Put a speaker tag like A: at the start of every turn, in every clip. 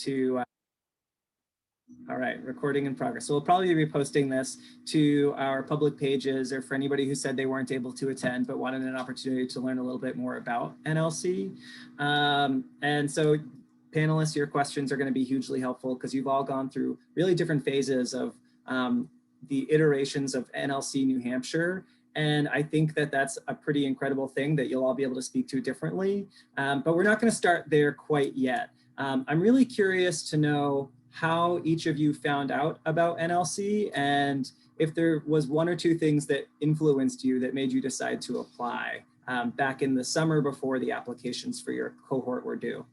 A: to all right, recording in progress. So we'll probably be posting this to our public pages, or for anybody who said they weren't able to attend but wanted an opportunity to learn a little bit more about NLC. And so panelists, your questions are going to be hugely helpful because you've all gone through really different phases of the iterations of NLC New Hampshire. And I think that that's a pretty incredible thing that you'll all be able to speak to differently. But we're not going to start there quite yet. I'm really curious to know how each of you found out about NLC and if there was one or two things that influenced you that made you decide to apply back in the summer before the applications for your cohort were due.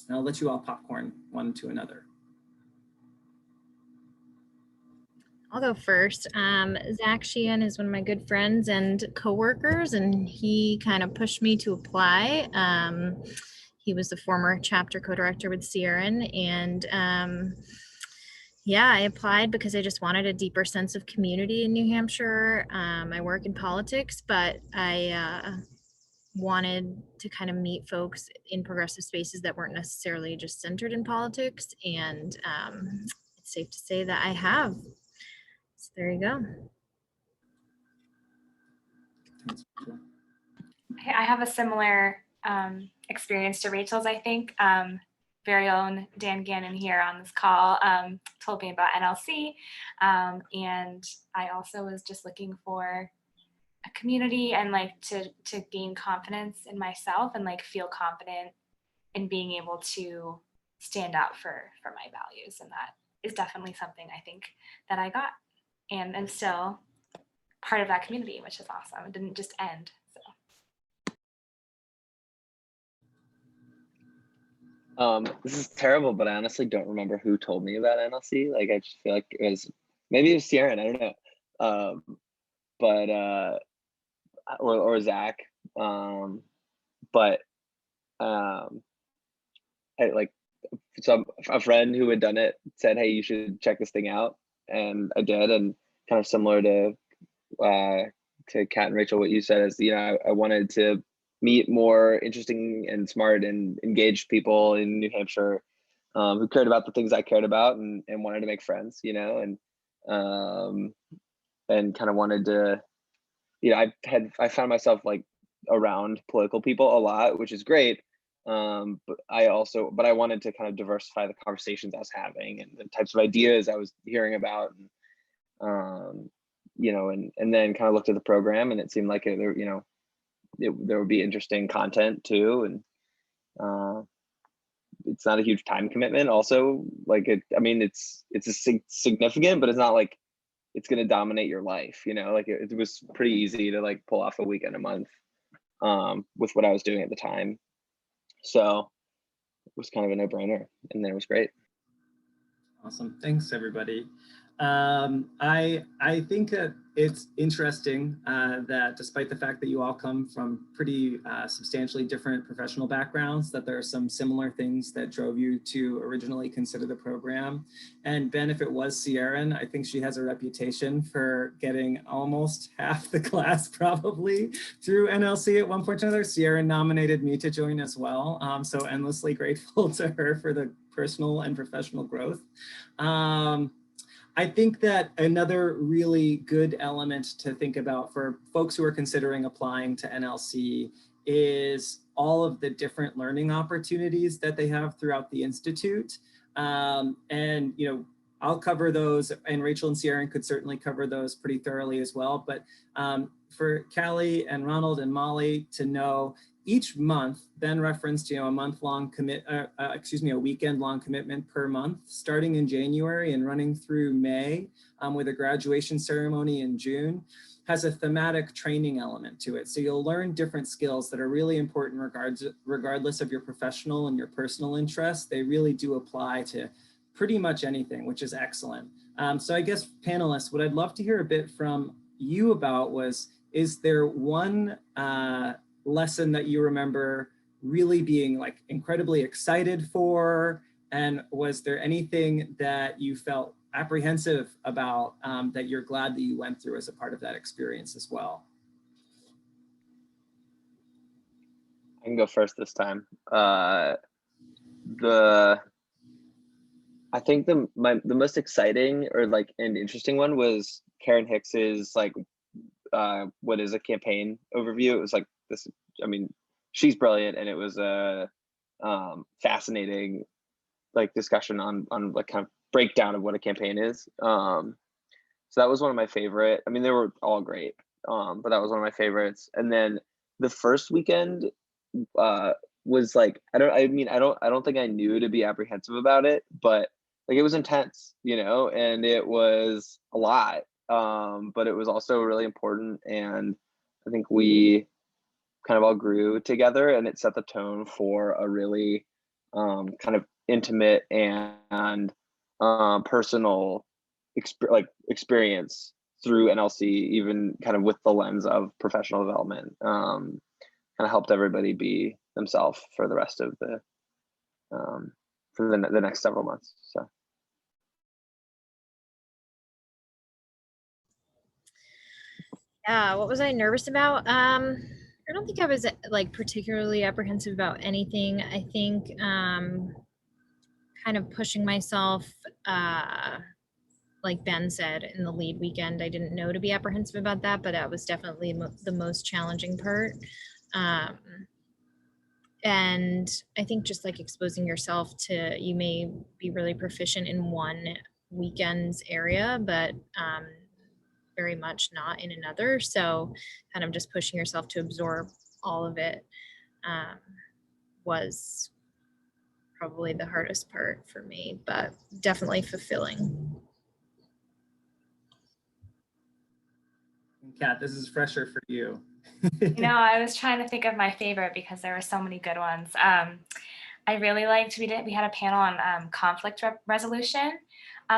A: And I'll let you all popcorn one to another.
B: I'll go first. Zach Sheehan is one of my good friends and coworkers, and he kind of pushed me to apply. He was the former chapter co-director with Sierran, and yeah, I applied because I just wanted a deeper sense of community in New Hampshire. I work in politics, but I wanted to kind of meet folks in progressive spaces that weren't necessarily just centered in politics, and it's safe to say that I have. So there you go.
C: I have a similar experience to Rachel's, I think. Very own Dan Gannon here on this call told me about NLC. And I also was just looking for a community and like to gain confidence in myself and like feel confident in being able to stand up for my values. And that is definitely something I think that I got. And I'm still part of that community, which is awesome. It didn't just end.
D: This is terrible, but I honestly don't remember who told me about NLC. Like, I just feel like it was, maybe it was Sierran, I don't know. Or Zach. A friend who had done it said, hey, you should check this thing out. And I did, and kind of similar to Kat and Rachel, what you said is, I wanted to meet more interesting and smart and engaged people in New Hampshire who cared about the things I cared about and wanted to make friends, and kind of wanted to, I found myself like around political people a lot, which is great. But I wanted to kind of diversify the conversations I was having and the types of ideas I was hearing about, and then kind of looked at the program, and it seemed like there would be interesting content too, and it's not a huge time commitment. Also, like it's significant, but it's not like it's going to dominate your life. Like it was pretty easy to like pull off a weekend a month with what I was doing at the time. So it was kind of a no-brainer, and then it was great.
A: Awesome, thanks everybody. I think that it's interesting that despite the fact that you all come from pretty substantially different professional backgrounds, that there are some similar things that drove you to originally consider the program. And Ben, if it was Sierran, I think she has a reputation for getting almost half the class probably through NLC at one point or another. Sierran nominated me to join as well. So endlessly grateful to her for the personal and professional growth. I think that another really good element to think about for folks who are considering applying to NLC is all of the different learning opportunities that they have throughout the Institute. And, I'll cover those, and Rachel and Sierran could certainly cover those pretty thoroughly as well. But for Callie and Ronald and Molly to know, each month, Ben referenced, a weekend-long commitment per month, starting in January and running through May, with a graduation ceremony in June, has a thematic training element to it. So you'll learn different skills that are really important regardless of your professional and your personal interests. They really do apply to pretty much anything, which is excellent. So I guess panelists, what I'd love to hear a bit from you about is there one lesson that you remember really being like incredibly excited for? And was there anything that you felt apprehensive about that you're glad that you went through as a part of that experience as well?
D: I can go first this time. I think the most exciting or like an interesting one was Karen Hicks's like what is a campaign overview. It was like this, I mean, she's brilliant, and it was a fascinating like discussion on like kind of breakdown of what a campaign is. So that was one of my favorite. I mean, they were all great, but that was one of my favorites. And then the first weekend was like, I don't think I knew to be apprehensive about it, but like it was intense, you know, and it was a lot, but it was also really important. And I think we kind of all grew together, and it set the tone for a really kind of intimate and personal experience through NLC, even kind of with the lens of professional development. Kind of helped everybody be themselves for the rest of the for the next several months. So.
B: Yeah, what was I nervous about? I don't think I was like particularly apprehensive about anything. I think kind of pushing myself, like Ben said, in the lead weekend, I didn't know to be apprehensive about that, but that was definitely the most challenging part. And I think just like exposing yourself to, you may be really proficient in one weekend's area, but very much not in another. So kind of just pushing yourself to absorb all of it was probably the hardest part for me, but definitely fulfilling.
A: Kat, this is fresher for you.
C: I was trying to think of my favorite because there were so many good ones. I really liked, we had a panel on conflict resolution,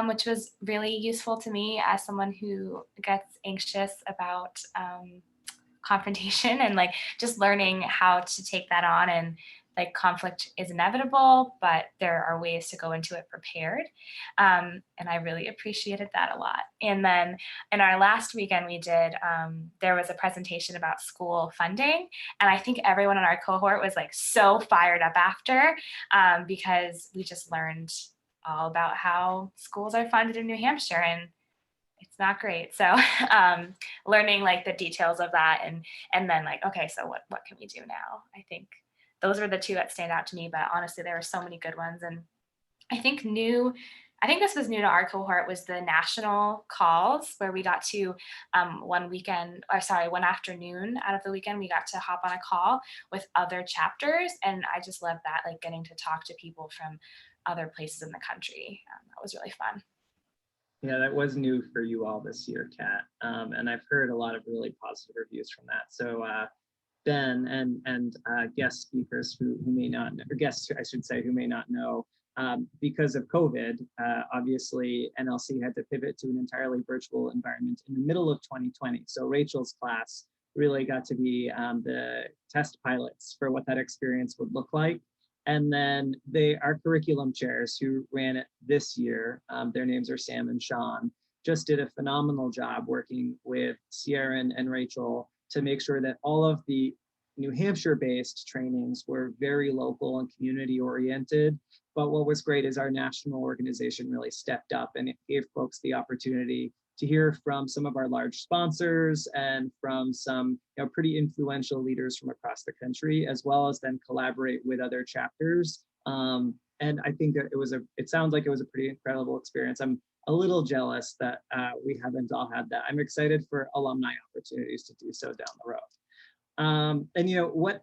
C: which was really useful to me as someone who gets anxious about confrontation, and like just learning how to take that on. And like conflict is inevitable, but there are ways to go into it prepared. And I really appreciated that a lot. And then in our last weekend we did, there was a presentation about school funding. And I think everyone in our cohort was like so fired up after, because we just learned all about how schools are funded in New Hampshire, and it's not great. So learning like the details of that, and then like, okay, so what can we do now? I think those were the two that stand out to me, but honestly, there were so many good ones. And I think this was new to our cohort, was the national calls, where we got to one afternoon out of the weekend, we got to hop on a call with other chapters. And I just love that, like getting to talk to people from other places in the country. That was really fun.
A: Yeah, that was new for you all this year, Kat. And I've heard a lot of really positive reviews from that. So Ben and guest speakers who may not, or guests, I should say, who may not know, because of COVID, obviously NLC had to pivot to an entirely virtual environment in the middle of 2020. So Rachel's class really got to be the test pilots for what that experience would look like. And then our curriculum chairs who ran it this year, their names are Sam and Sean, just did a phenomenal job working with Sierra and Rachel to make sure that all of the New Hampshire-based trainings were very local and community-oriented. But what was great is our national organization really stepped up, and it gave folks the opportunity to hear from some of our large sponsors and from some pretty influential leaders from across the country, as well as then collaborate with other chapters. And I think that it sounds like it was a pretty incredible experience. I'm a little jealous that we haven't all had that. I'm excited for alumni opportunities to do so down the road. And what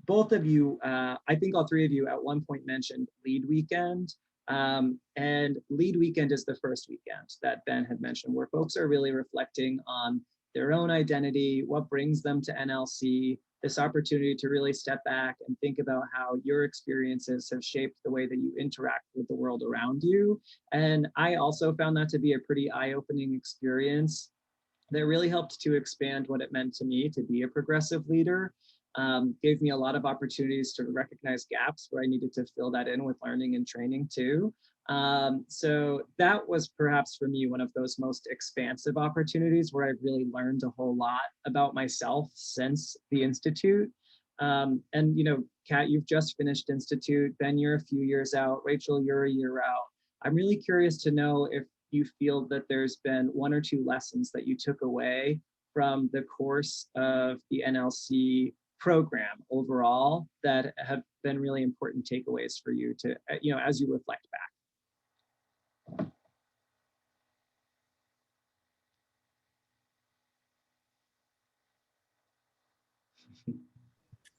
A: both of you, I think all three of you at one point mentioned lead weekend. And lead weekend is the first weekend that Ben had mentioned, where folks are really reflecting on their own identity, what brings them to NLC, this opportunity to really step back and think about how your experiences have shaped the way that you interact with the world around you. And I also found that to be a pretty eye-opening experience that really helped to expand what it meant to me to be a progressive leader. Gave me a lot of opportunities to recognize gaps where I needed to fill that in with learning and training too. So that was perhaps for me one of those most expansive opportunities where I've really learned a whole lot about myself since the Institute. And Kat, you've just finished Institute. Ben, you're a few years out. Rachel, you're a year out. I'm really curious to know if you feel that there's been one or two lessons that you took away from the course of the NLC program overall that have been really important takeaways for you to, as you reflect back.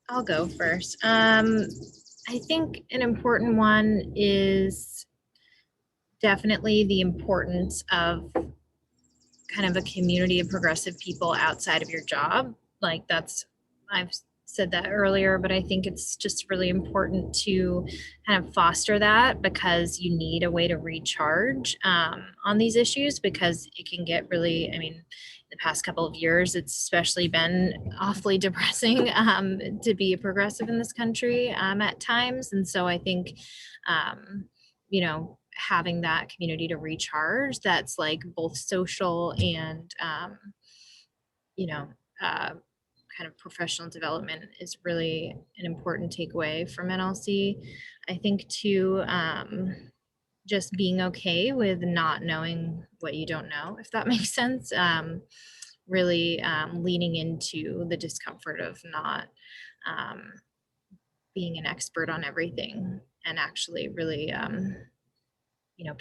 B: I'll go first. I think an important one is definitely the importance of kind of a community of progressive people outside of your job. Like I've said that earlier, but I think it's just really important to kind of foster that, because you need a way to recharge on these issues, because it can get really, I mean, the past couple of years, it's especially been awfully depressing to be a progressive in this country at times. And so I think, having that community to recharge that's like both social and, kind of professional development is really an important takeaway from NLC. I think too, just being okay with not knowing what you don't know, if that makes sense. Really leaning into the discomfort of not being an expert on everything, and actually really,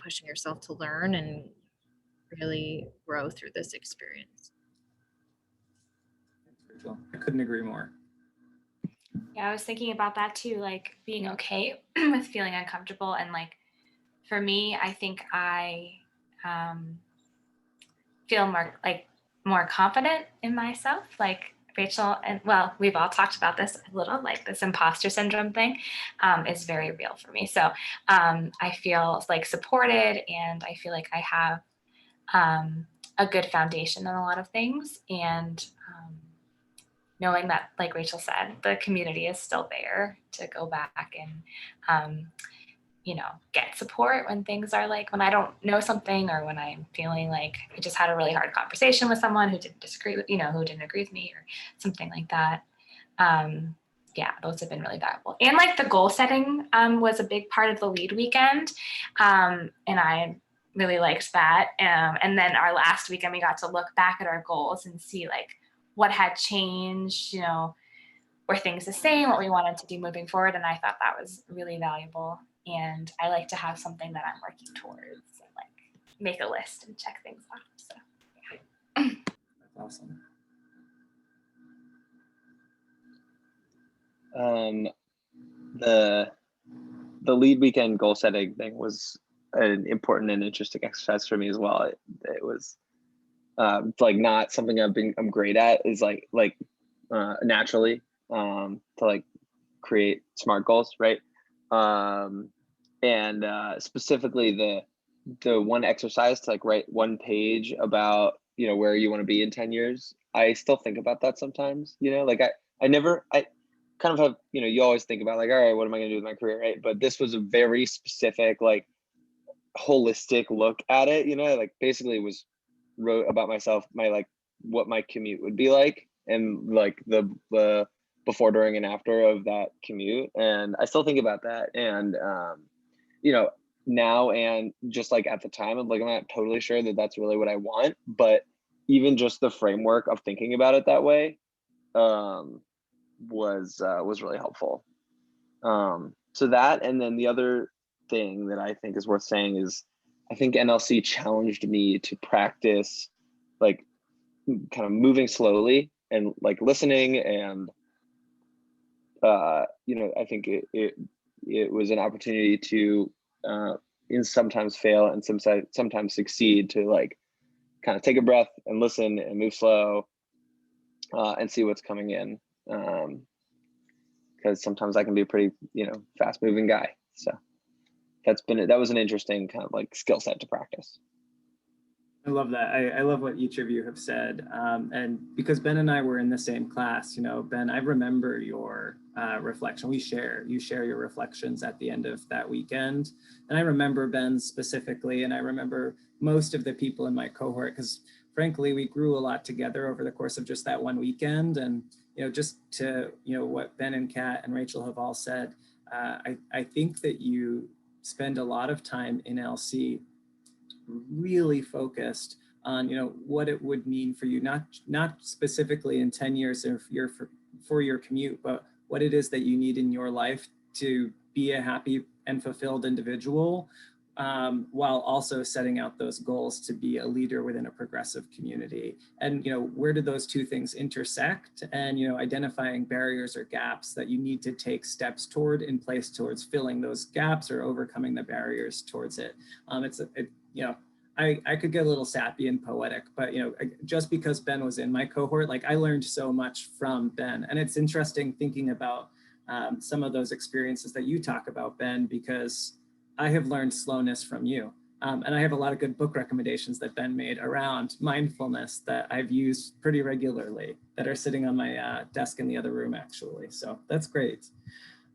B: pushing yourself to learn and really grow through this experience.
A: I couldn't agree more.
C: Yeah, I was thinking about that too, like being okay with feeling uncomfortable. And like, for me, I think I feel more confident in myself. Like Rachel, and well, we've all talked about this a little, like this imposter syndrome thing is very real for me. So I feel like supported, and I feel like I have a good foundation in a lot of things. And knowing that, like Rachel said, the community is still there to go back and, get support when things are like, when I don't know something, or when I'm feeling like I just had a really hard conversation with someone who didn't disagree with, who didn't agree with me or something like that. Yeah, those have been really valuable. And like the goal setting was a big part of the lead weekend. And I really liked that. And then our last weekend, we got to look back at our goals and see like what had changed, were things the same, what we wanted to do moving forward. And I thought that was really valuable. And I like to have something that I'm working towards, and like make a list and check things off. So yeah.
A: That's awesome.
D: The lead weekend goal setting thing was an important and interesting exercise for me as well. It was like not something I'm great at, is like naturally to like create SMART goals, right? And specifically the one exercise to like write one page about where you want to be in 10 years. I still think about that sometimes, like I kind of have, you always think about like, all right, what am I going to do with my career, right? But this was a very specific, like holistic look at it, like basically wrote about myself, what my commute would be like, and like the before, during, and after of that commute. And I still think about that. And now, and just like at the time, I'm not totally sure that that's really what I want, but even just the framework of thinking about it that way was really helpful. So that, and then the other thing that I think is worth saying is I think NLC challenged me to practice like kind of moving slowly and like listening, and I think it was an opportunity to sometimes fail and sometimes succeed, to like kind of take a breath and listen and move slow and see what's coming in, because sometimes I can be a pretty fast moving guy. So that was an interesting kind of like skill set to practice.
A: I love that. I love what each of you have said. And because Ben and I were in the same class, Ben, I remember your reflection. You share your reflections at the end of that weekend. And I remember Ben specifically, and I remember most of the people in my cohort, because frankly, we grew a lot together over the course of just that one weekend. And just to, what Ben and Kat and Rachel have all said, I think that you spend a lot of time in LC really focused on, what it would mean for you, not specifically in 10 years for your commute, but what it is that you need in your life to be a happy and fulfilled individual, while also setting out those goals to be a leader within a progressive community. And, where do those two things intersect? And, identifying barriers or gaps that you need to take steps toward in place towards filling those gaps or overcoming the barriers towards it. I could get a little sappy and poetic, but just because Ben was in my cohort, like I learned so much from Ben. And it's interesting thinking about some of those experiences that you talk about, Ben, because I have learned slowness from you. And I have a lot of good book recommendations that Ben made around mindfulness that I've used pretty regularly that are sitting on my desk in the other room, actually. So that's great.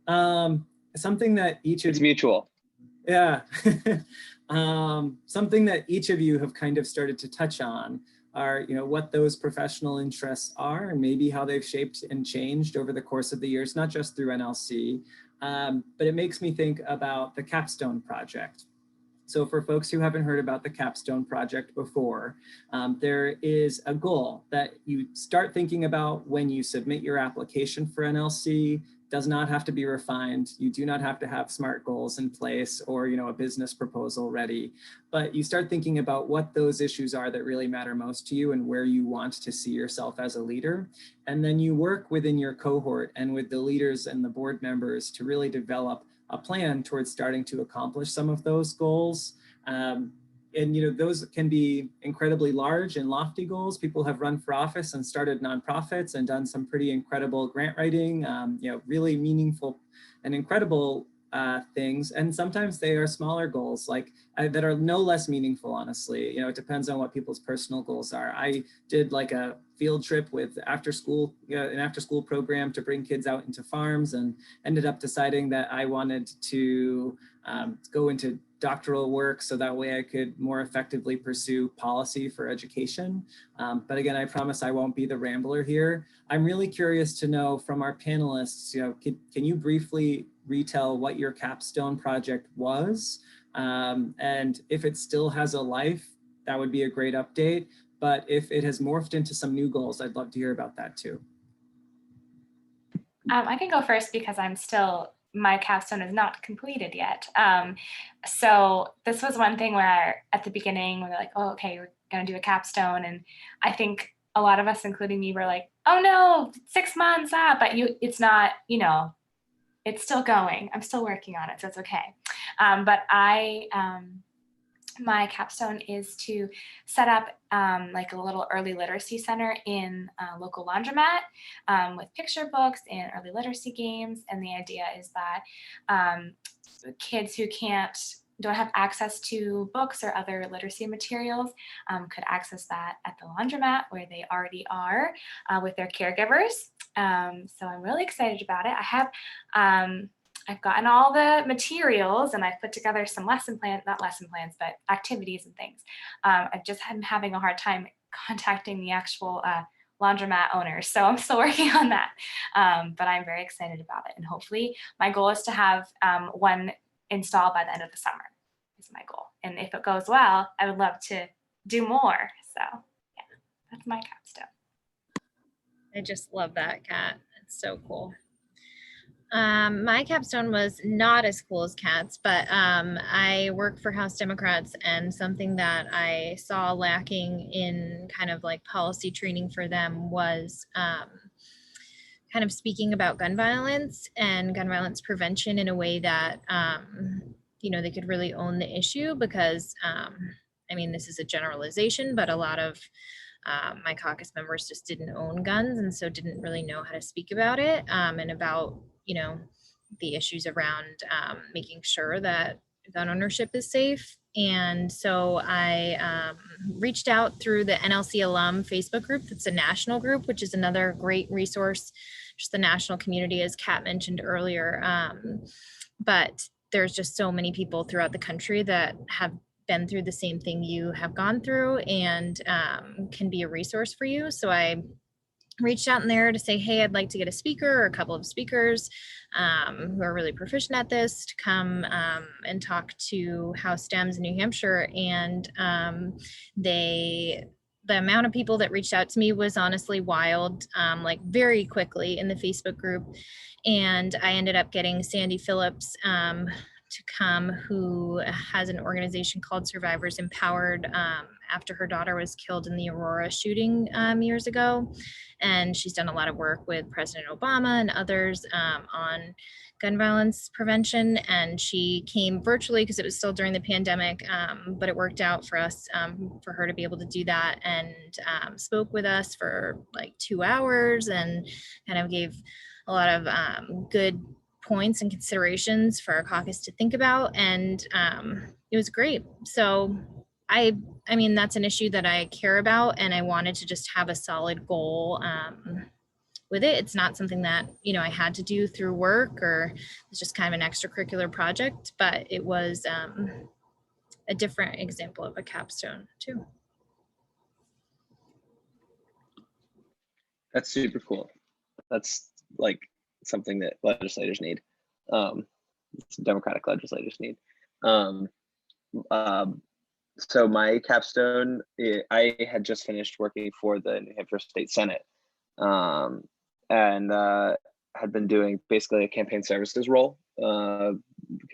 A: Something that each of
D: It's mutual.
A: Yeah. Something that each of you have kind of started to touch on are, what those professional interests are and maybe how they've shaped and changed over the course of the years, not just through NLC, but it makes me think about the Capstone Project. So for folks who haven't heard about the Capstone Project before, there is a goal that you start thinking about when you submit your application for NLC. Does not have to be refined. You do not have to have SMART goals in place or, a business proposal ready, but you start thinking about what those issues are that really matter most to you and where you want to see yourself as a leader. And then you work within your cohort and with the leaders and the board members to really develop a plan towards starting to accomplish some of those goals. And those can be incredibly large and lofty goals. People have run for office and started nonprofits and done some pretty incredible grant writing, really meaningful and incredible things. And sometimes they are smaller goals that are no less meaningful, honestly. It depends on what people's personal goals are. I did like a field trip with an after school program to bring kids out into farms and ended up deciding that I wanted to go into doctoral work so that way I could more effectively pursue policy for education. But again, I promise I won't be the rambler here. I'm really curious to know from our panelists, can you briefly retell what your capstone project was? And if it still has a life, that would be a great update. But if it has morphed into some new goals, I'd love to hear about that too.
C: I can go first because my capstone is not completed yet. So this was one thing where at the beginning, we're like, oh, okay, we're going to do a capstone. And I think a lot of us, including me, were like, oh no, 6 months, but it's not, it's still going. I'm still working on it, so it's okay. But my capstone is to set up like a little early literacy center in a local laundromat with picture books and early literacy games. And the idea is that kids who don't have access to books or other literacy materials could access that at the laundromat where they already are with their caregivers. So I'm really excited about it. I've gotten all the materials and I've put together some not lesson plans, but activities and things. I've just been having a hard time contacting the actual laundromat owners. So I'm still working on that. But I'm very excited about it. And hopefully my goal is to have one installed by the end of the summer is my goal. And if it goes well, I would love to do more. So yeah, that's my capstone.
B: I just love that, Kat. It's so cool. My capstone was not as cool as Kat's, but I work for House Democrats, and something that I saw lacking in kind of like policy training for them was kind of speaking about gun violence and gun violence prevention in a way that, they could really own the issue because, this is a generalization, but a lot of my caucus members just didn't own guns and so didn't really know how to speak about it and about the issues around making sure that gun ownership is safe. And so I reached out through the NLC alum Facebook group. That's a national group, which is another great resource, just the national community, as Kat mentioned earlier. But there's just so many people throughout the country that have been through the same thing you have gone through and can be a resource for you. So I reached out in there to say, hey, I'd like to get a speaker or a couple of speakers who are really proficient at this to come and talk to how STEMs in New Hampshire. And the amount of people that reached out to me was honestly wild, like very quickly in the Facebook group. And I ended up getting Sandy Phillips to come, who has an organization called Survivors Empowered after her daughter was killed in the Aurora shooting years ago. And she's done a lot of work with President Obama and others on gun violence prevention. And she came virtually because it was still during the pandemic, but it worked out for us, for her to be able to do that, and spoke with us for like 2 hours and kind of gave a lot of good points and considerations for our caucus to think about. And it was great. So I mean, that's an issue that I care about, and I wanted to just have a solid goal with it. It's not something that, you know, I had to do through work, or it's just kind of an extracurricular project, but it was a different example of a capstone too.
D: That's super cool. That's like something that legislators need. Democratic legislators need. So my capstone, I had just finished working for the New Hampshire State Senate, and had been doing basically a campaign services role, kind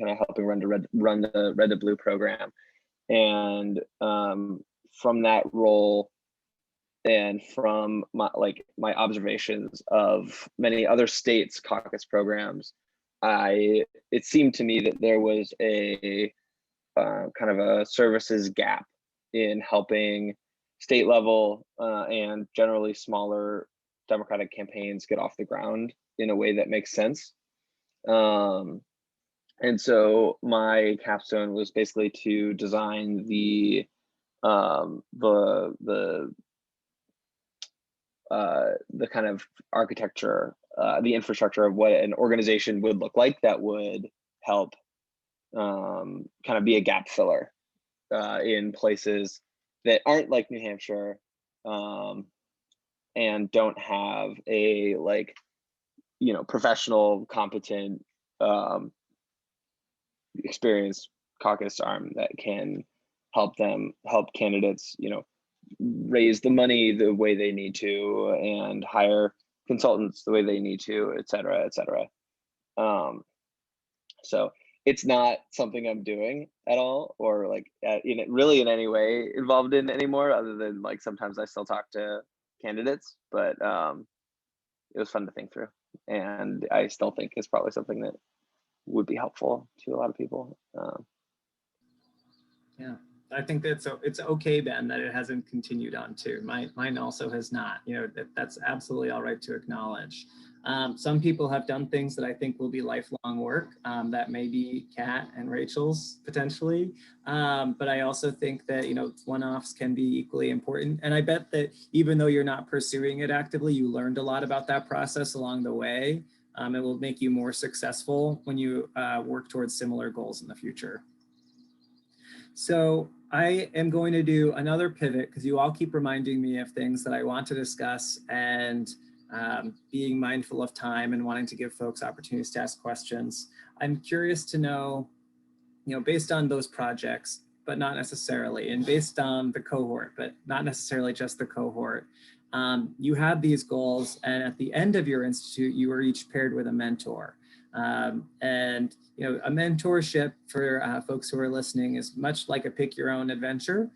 D: of helping run the Red to Blue program. And from that role, and from my observations of many other states' caucus programs, it seemed to me that there was a kind of a services gap in helping state level and generally smaller Democratic campaigns get off the ground in a way that makes sense. And so my capstone was basically to design the kind of architecture, the infrastructure of what an organization would look like that would help kind of be a gap filler in places that aren't like New Hampshire, and don't have a professional, competent, experienced caucus arm that can help candidates, raise the money the way they need to and hire consultants the way they need to, et cetera, et cetera. So it's not something I'm doing at all, or really in any way involved in anymore, other than sometimes I still talk to candidates, but it was fun to think through. And I still think it's probably something that would be helpful to a lot of people.
A: Yeah. I think it's okay, Ben, that it hasn't continued on too. Mine also has not. That's absolutely all right to acknowledge. Some people have done things that I think will be lifelong work. That may be Kat and Rachel's potentially. But I also think that, one-offs can be equally important. And I bet that even though you're not pursuing it actively, you learned a lot about that process along the way. It will make you more successful when you work towards similar goals in the future. So I am going to do another pivot, because you all keep reminding me of things that I want to discuss, and being mindful of time and wanting to give folks opportunities to ask questions. I'm curious to know, based on those projects, but not necessarily, and based on the cohort, but not necessarily just the cohort, you had these goals, and at the end of your institute, you were each paired with a mentor. And a mentorship for folks who are listening is much like a pick your own adventure.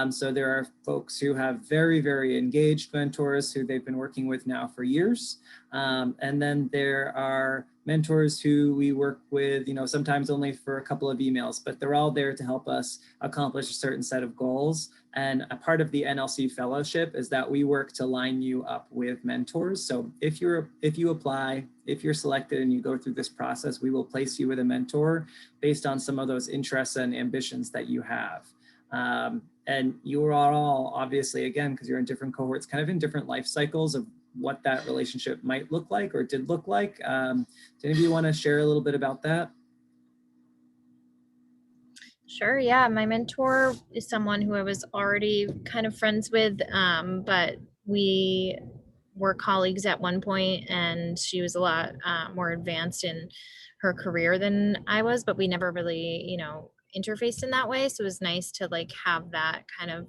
A: So there are folks who have very, very engaged mentors who they've been working with now for years. And then there are mentors who we work with, sometimes only for a couple of emails, but they're all there to help us accomplish a certain set of goals. And a part of the NLC fellowship is that we work to line you up with mentors. So if you apply, if you're selected and you go through this process, we will place you with a mentor based on some of those interests and ambitions that you have. And you are all obviously, again, because you're in different cohorts, kind of in different life cycles of what that relationship might look like or did look like. Do any of you want to share a little bit about that?
B: Sure, yeah. My mentor is someone who I was already kind of friends with, but we were colleagues at one point, and she was a lot more advanced in her career than I was, but we never really, you know, interfaced in that way. So it was nice to like have that kind of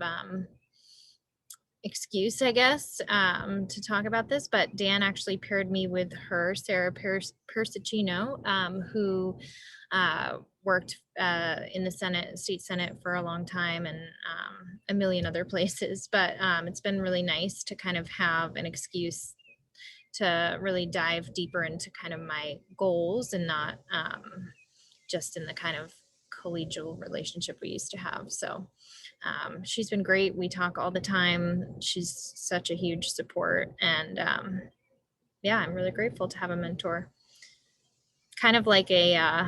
B: excuse, I guess, to talk about this. But Dan actually paired me with her, Sarah Persicino, who worked in the Senate, state Senate for a long time, and a million other places. But it's been really nice to kind of have an excuse to really dive deeper into kind of my goals and not just in the kind of collegial relationship we used to have. So she's been great. We talk all the time. She's such a huge support. And yeah, I'm really grateful to have a mentor. Kind of like a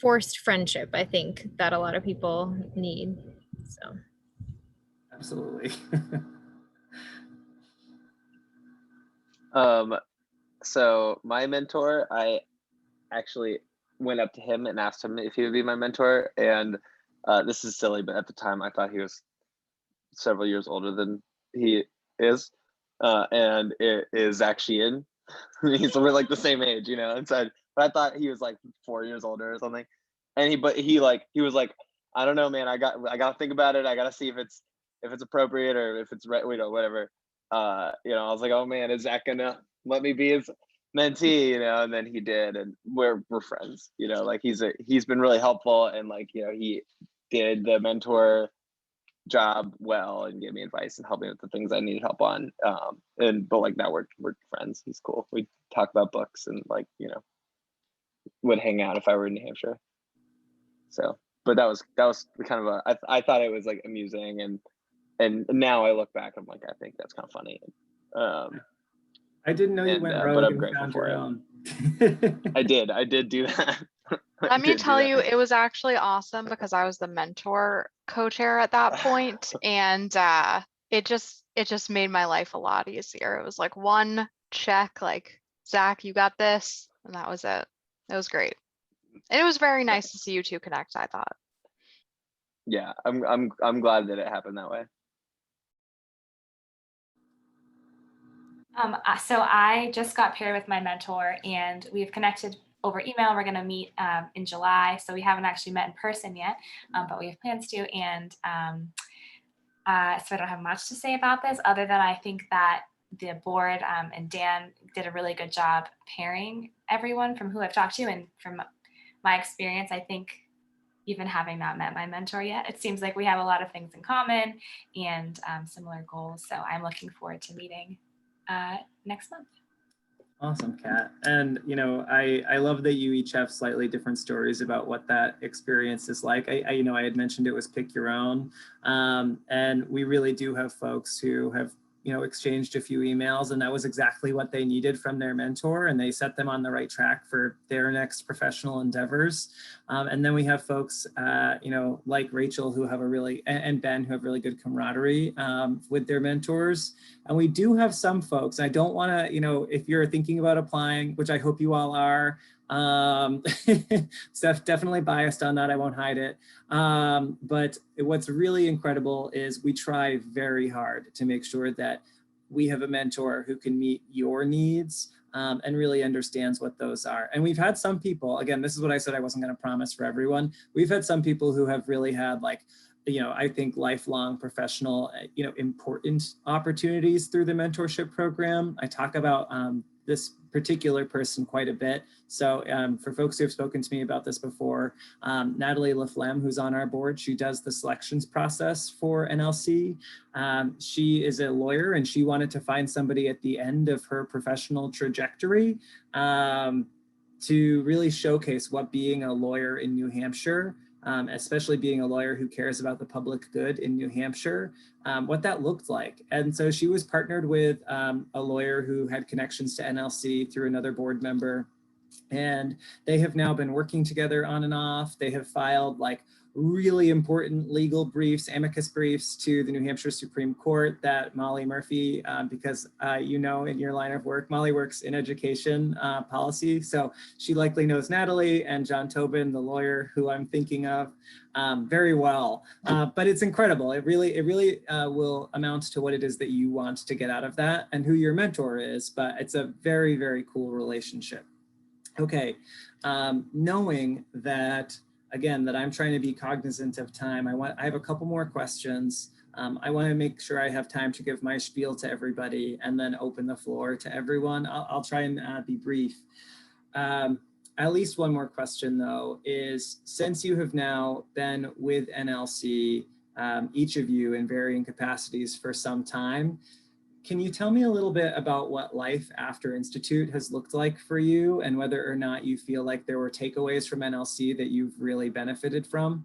B: forced friendship, I think, that a lot of people need. So
A: Absolutely.
D: So my mentor, I actually went up to him and asked him if he would be my mentor. And this is silly, but at the time I thought he was several years older than he is. And it is actually in. We're like the same age, you know. And so, but I thought he was like 4 years older or something. And he was like, I don't know, man. I got to think about it. I got to see if it's appropriate or if it's right, you know, whatever. You know, I was like, oh man, is Zach gonna let me be his mentee? You know, and then he did, and we're friends. You know, like he's been really helpful, and like, you know, he did the mentor job well and gave me advice and helped me with the things I needed help on. But like now we're friends. He's cool. We talk about books and like, you know, would hang out if I were in New Hampshire. So, but that was kind of I thought it was like amusing, and now I look back, I'm like, I think that's kind of funny.
A: I didn't know you went rogue
D: but I'm
A: and
D: grateful
A: found
D: for
A: your
D: it.
A: own.
D: I did do that.
E: Let me tell you, it was actually awesome because I was the mentor co-chair at that point, and it just made my life a lot easier. It was like one check, like, Zach, you got this, and that was it. It was great. And it was very nice to see you two connect, I thought.
D: Yeah, I'm glad that it happened that way.
C: So I just got paired with my mentor, and we've connected over email. We're going to meet in July. So we haven't actually met in person yet, but we have plans to. And so I don't have much to say about this other than I think that the board and Dan did a really good job pairing everyone from who I've talked to. And from my experience, I think even having not met my mentor yet, it seems like we have a lot of things in common and similar goals. So I'm looking forward to meeting next month.
A: Awesome, Kat. And, you know, I love that you each have slightly different stories about what that experience is like. I you know, I had mentioned it was pick your own. And we really do have folks who have, you know, exchanged a few emails, and that was exactly what they needed from their mentor, and they set them on the right track for their next professional endeavors. And then we have folks, you know, like Rachel, who have a really, and Ben, who have really good camaraderie with their mentors. And we do have some folks, I don't want to, you know, if you're thinking about applying, which I hope you all are, definitely biased on that, I won't hide it. But what's really incredible is we try very hard to make sure that we have a mentor who can meet your needs and really understands what those are. And we've had some people, again, this is what I said I wasn't going to promise for everyone. We've had some people who have really had, like, you know, I think lifelong professional, you know, important opportunities through the mentorship program. I talk about this particular person quite a bit. So for folks who have spoken to me about this before, Natalie Laflemme, who's on our board, she does the selections process for NLC. She is a lawyer, and she wanted to find somebody at the end of her professional trajectory to really showcase what being a lawyer in New Hampshire, especially being a lawyer who cares about the public good in New Hampshire, what that looked like. And so she was partnered with a lawyer who had connections to NLC through another board member. And they have now been working together on and off. They have filed like really important legal briefs, amicus briefs to the New Hampshire Supreme Court that Molly Murphy, because you know, in your line of work, Molly works in education policy. So she likely knows Natalie and John Tobin, the lawyer who I'm thinking of, very well. But it's incredible. It really will amount to what it is that you want to get out of that and who your mentor is, but it's a very, very cool relationship. Okay, knowing that, again, that I'm trying to be cognizant of time, I have a couple more questions. I want to make sure I have time to give my spiel to everybody and then open the floor to everyone. I'll try and be brief. At least one more question though is, since you have now been with NLC, each of you in varying capacities for some time, can you tell me a little bit about what life after Institute has looked like for you and whether or not you feel like there were takeaways from NLC that you've really benefited from?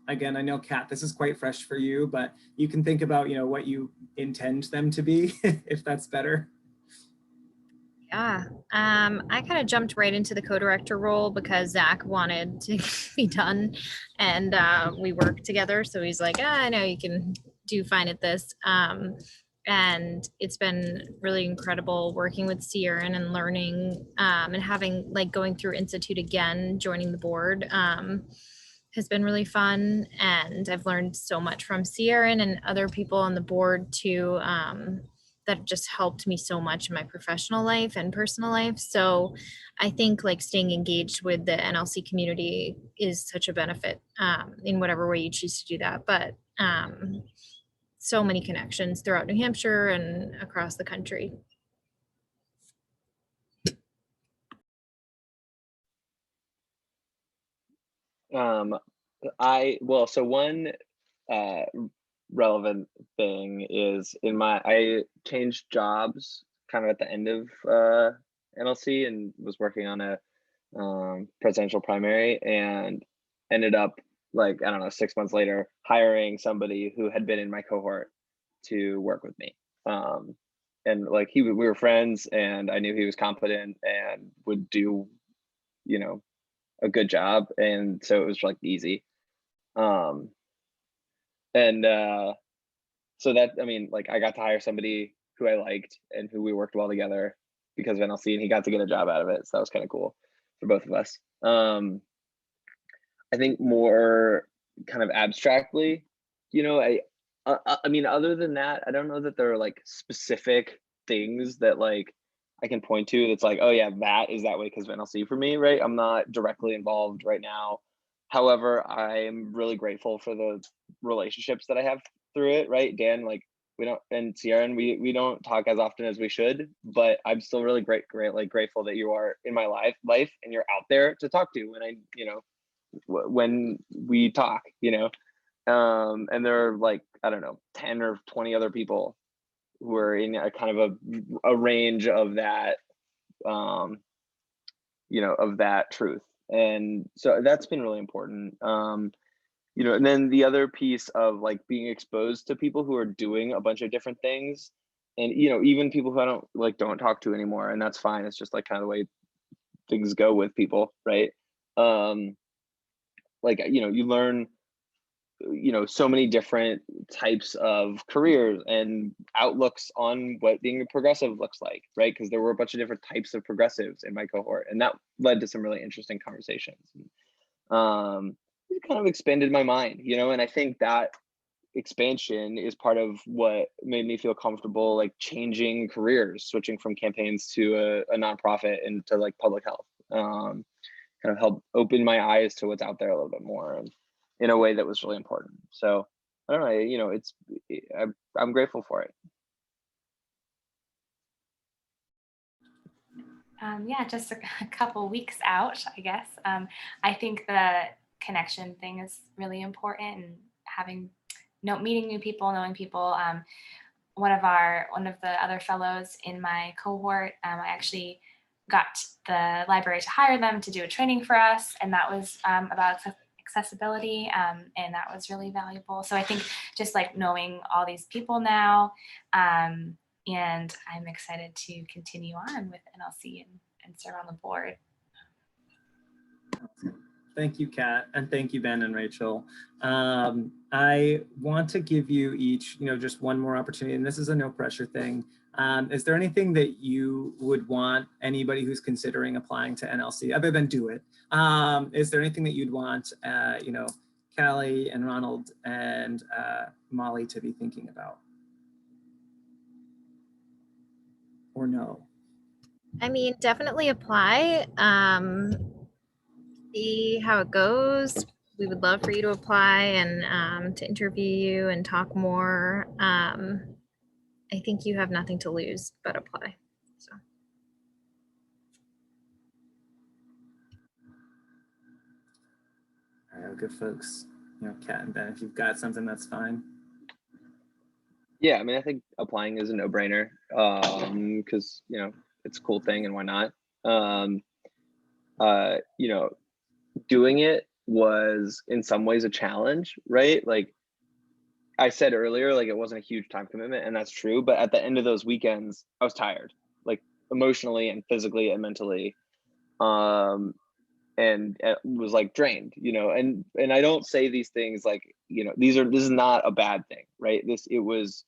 A: Again, I know, Kat, this is quite fresh for you, but you can think about, you know, what you intend them to be, if that's better.
B: Yeah, I kind of jumped right into the co-director role because Zach wanted to be done, and we worked together. So he's like, I know you can do fine at this. And it's been really incredible working with Sierran and learning and having like going through Institute again, joining the board has been really fun. And I've learned so much from Sierran and other people on the board too. That just helped me so much in my professional life and personal life. So I think like staying engaged with the NLC community is such a benefit in whatever way you choose to do that. But so many connections throughout New Hampshire and across the country.
D: So one relevant thing is I changed jobs kind of at the end of NLC and was working on a presidential primary and ended up, like, I don't know, 6 months later, hiring somebody who had been in my cohort to work with me. And like we were friends and I knew he was competent and would do, you know, a good job. And so it was like easy. So that, I mean, like I got to hire somebody who I liked and who we worked well together because of NLC, and he got to get a job out of it. So that was kind of cool for both of us. I think more kind of abstractly, you know, I mean, other than that, I don't know that there are like specific things that like I can point to that's like, oh yeah, that is that way because of NLC for me, right? I'm not directly involved right now. However, I am really grateful for the relationships that I have through it, right? Dan, like we don't, and Sierra, and we don't talk as often as we should, but I'm still really grateful that you are in my life and you're out there to talk to when I, you know, when we talk, you know. And there are like, I don't know, 10 or 20 other people who are in a kind of a range of that, you know, of that truth. And so that's been really important. You know, and then the other piece of like being exposed to people who are doing a bunch of different things, and, you know, even people who I don't talk to anymore, and that's fine. It's just like kind of the way things go with people, right? Like, you know, you learn, you know, so many different types of careers and outlooks on what being a progressive looks like, right? Because there were a bunch of different types of progressives in my cohort, and that led to some really interesting conversations. It kind of expanded my mind, you know, and I think that expansion is part of what made me feel comfortable like changing careers, switching from campaigns to a nonprofit and to like public health. Kind of helped open my eyes to what's out there a little bit more, and in a way that was really important. So I don't know, you know, I'm grateful for it.
C: Yeah, just a couple weeks out, I guess. I think the connection thing is really important, and meeting new people, knowing people. One of the other fellows in my cohort, I actually got the library to hire them to do a training for us, and that was about accessibility, and that was really valuable. So I think just like knowing all these people now, and I'm excited to continue on with NLC serve on the board.
A: Thank you, Kat, and thank you, Ben and Rachel. I want to give you each, just one more opportunity, and this is a no pressure thing. Is there anything that you would want anybody who's considering applying to NLC, other than do it? Is there anything that you'd want, Callie and Ronald and Molly to be thinking about? Or no?
B: I mean, definitely apply. See how it goes. We would love for you to apply and to interview you and talk more. I think you have nothing to lose but apply. So.
A: All right, good folks. Kat and Ben, if you've got something, that's fine.
D: Yeah, I mean, I think applying is a no-brainer because it's a cool thing, and why not? Doing it was in some ways a challenge, right? Like I said earlier, like it wasn't a huge time commitment, and that's true. But at the end of those weekends, I was tired, like emotionally and physically and mentally, and it was like drained, And I don't say these things like this is not a bad thing, right? It was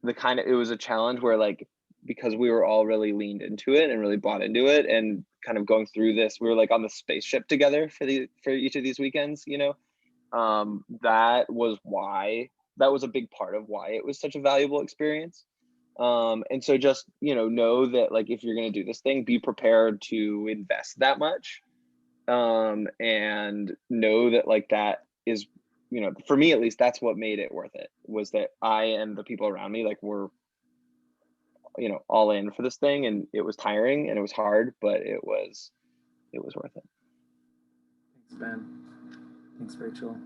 D: a challenge where like because we were all really leaned into it and really bought into it and kind of going through this, we were like on the spaceship together for each of these weekends, that was a big part of why it was such a valuable experience. And so just, know that like, if you're going to do this thing, be prepared to invest that much. And know that like, that is, for me, at least that's what made it worth it, was that I and the people around me, like were, all in for this thing, and it was tiring and it was hard, but it was worth it.
A: Thanks, Ben. Thanks, Rachel.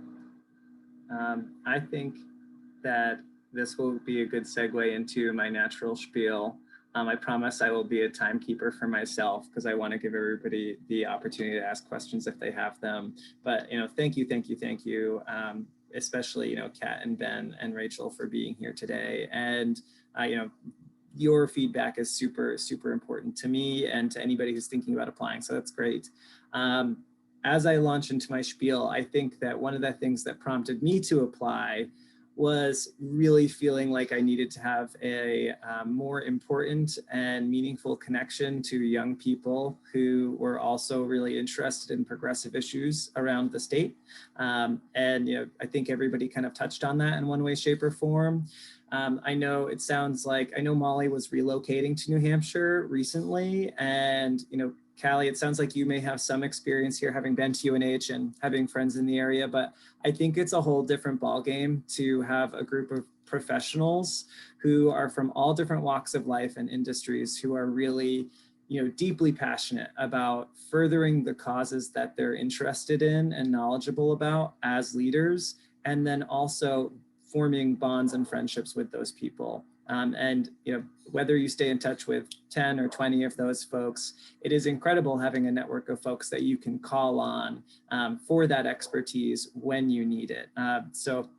A: I think that this will be a good segue into my natural spiel. I promise I will be a timekeeper for myself because I want to give everybody the opportunity to ask questions if they have them. But thank you, especially Kat and Ben and Rachel for being here today. And your feedback is super, super important to me and to anybody who's thinking about applying. So that's great. As I launch into my spiel, I think that one of the things that prompted me to apply was really feeling like I needed to have a more important and meaningful connection to young people who were also really interested in progressive issues around the state. And I think everybody kind of touched on that in one way, shape, or form. I know Molly was relocating to New Hampshire recently, and Callie, it sounds like you may have some experience here, having been to UNH and having friends in the area, but I think it's a whole different ballgame to have a group of professionals who are from all different walks of life and industries who are really, deeply passionate about furthering the causes that they're interested in and knowledgeable about as leaders, and then also forming bonds and friendships with those people. And whether you stay in touch with 10 or 20 of those folks, it is incredible having a network of folks that you can call on for that expertise when you need it. So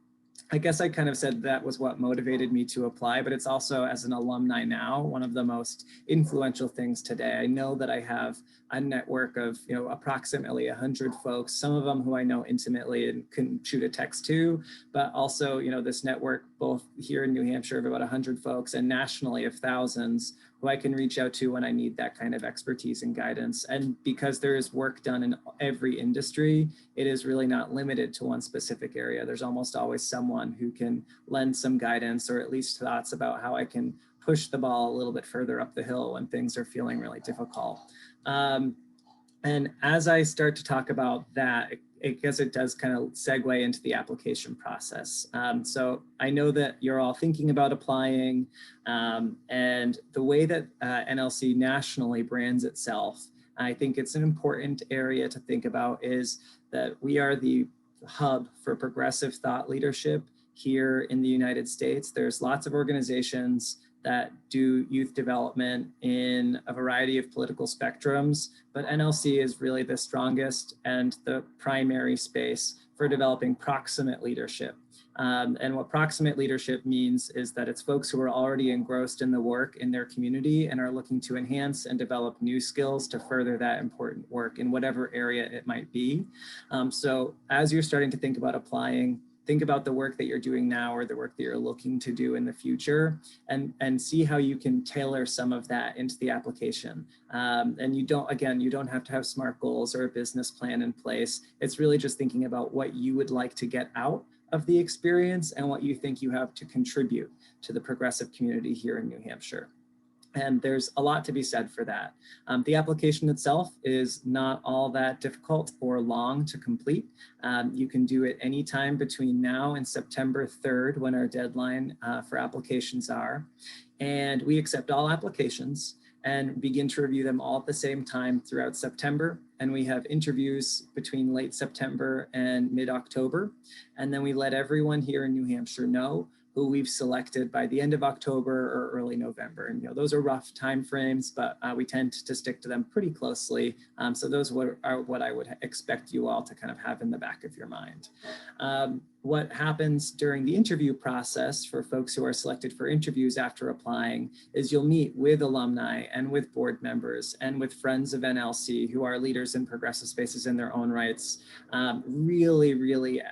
A: I guess I kind of said that was what motivated me to apply, but it's also, as an alumni now, one of the most influential things today. I know that I have a network of approximately 100 folks, some of them who I know intimately and can shoot a text to, but also this network both here in New Hampshire of about 100 folks and nationally of thousands who I can reach out to when I need that kind of expertise and guidance. And because there is work done in every industry, it is really not limited to one specific area. There's almost always someone who can lend some guidance or at least thoughts about how I can push the ball a little bit further up the hill when things are feeling really difficult. And as I start to talk about that, I guess it does kind of segue into the application process. So I know that you're all thinking about applying, and the way that NLC nationally brands itself, I think it's an important area to think about, is that we are the hub for progressive thought leadership here in the United States. There's lots of organizations that do youth development in a variety of political spectrums, but NLC is really the strongest and the primary space for developing proximate leadership. And what proximate leadership means is that it's folks who are already engrossed in the work in their community and are looking to enhance and develop new skills to further that important work in whatever area it might be. So as you're starting to think about applying, think about the work that you're doing now or the work that you're looking to do in the future, and see how you can tailor some of that into the application. And you don't have to have SMART goals or a business plan in place. It's really just thinking about what you would like to get out of the experience and what you think you have to contribute to the progressive community here in New Hampshire. And there's a lot to be said for that. The application itself is not all that difficult or long to complete. You can do it anytime between now and September 3rd, when our deadline for applications are. And we accept all applications and begin to review them all at the same time throughout September. And we have interviews between late September and mid-October. And then we let everyone here in New Hampshire know who we've selected by the end of October or early November. And those are rough timeframes, but we tend to stick to them pretty closely. So those are what I would expect you all to kind of have in the back of your mind. What happens during the interview process for folks who are selected for interviews after applying is you'll meet with alumni and with board members and with friends of NLC who are leaders in progressive spaces in their own rights, really,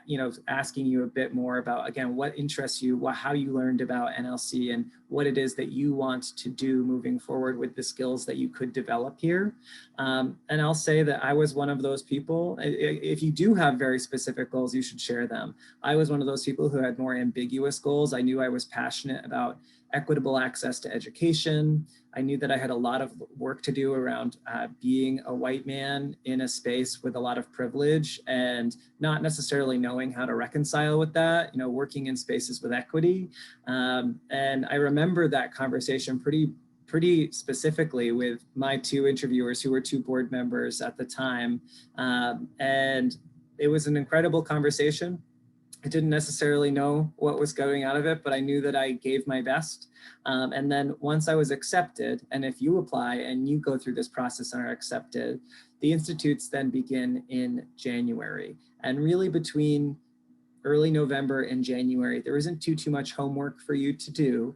A: asking you a bit more about, again, what interests you, how you learned about NLC and what it is that you want to do moving forward with the skills that you could develop here. And I'll say that I was one of those people. If you do have very specific goals, you should share them. I was one of those people who had more ambiguous goals. I knew I was passionate about equitable access to education. I knew that I had a lot of work to do around being a white man in a space with a lot of privilege and not necessarily knowing how to reconcile with that, working in spaces with equity. And I remember that conversation pretty specifically with my two interviewers who were two board members at the time. And it was an incredible conversation. I didn't necessarily know what was going out of it, but I knew that I gave my best. And then once I was accepted, and if you apply and you go through this process and are accepted, the institutes then begin in January. And really between early November and January, there isn't too much homework for you to do.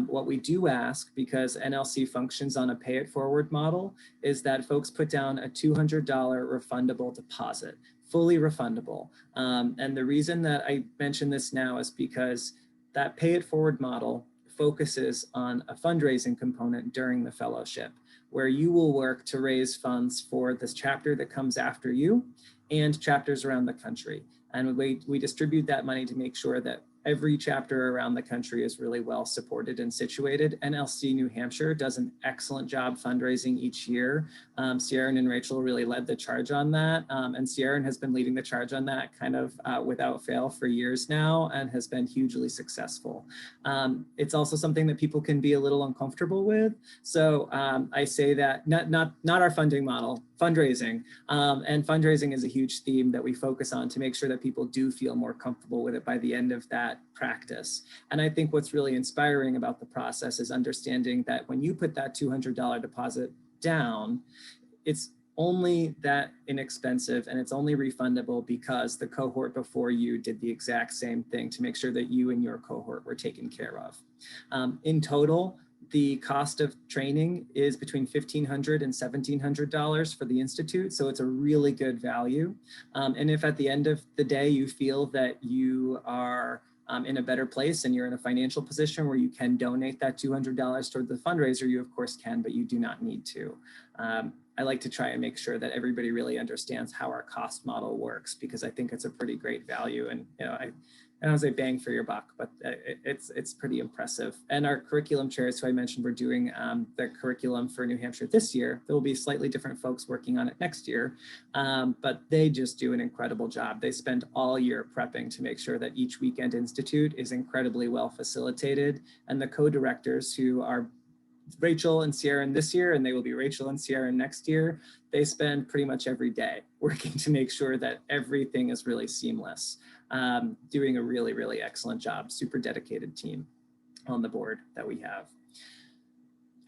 A: What we do ask, because NLC functions on a pay it forward model, is that folks put down a $200 refundable deposit, fully refundable. And the reason that I mention this now is because that pay it forward model focuses on a fundraising component during the fellowship, where you will work to raise funds for this chapter that comes after you and chapters around the country. And we distribute that money to make sure that every chapter around the country is really well supported and situated. NLC New Hampshire does an excellent job fundraising each year. Sierra and Rachel really led the charge on that. And Sierra has been leading the charge on that kind of without fail for years now and has been hugely successful. It's also something that people can be a little uncomfortable with. So I say that not our funding model, fundraising. And fundraising is a huge theme that we focus on to make sure that people do feel more comfortable with it by the end of that practice. And I think what's really inspiring about the process is understanding that when you put that $200 deposit down, it's only that inexpensive and it's only refundable because the cohort before you did the exact same thing to make sure that you and your cohort were taken care of. In total, the cost of training is between $1,500 and $1,700 for the Institute. So it's a really good value. And if at the end of the day, you feel that you are in a better place and you're in a financial position where you can donate that $200 toward the fundraiser, you of course can, but you do not need to. I like to try and make sure that everybody really understands how our cost model works, because I think it's a pretty great value. And I don't say bang for your buck, but it's pretty impressive. And our curriculum chairs, who I mentioned, were doing the curriculum for New Hampshire this year. There will be slightly different folks working on it next year, but they just do an incredible job. They spend all year prepping to make sure that each weekend institute is incredibly well facilitated. And the co-directors, who are Rachel and Sierra this year, and they will be Rachel and Sierra next year, they spend pretty much every day working to make sure that everything is really seamless. Doing a really, really excellent job. Super dedicated team on the board that we have.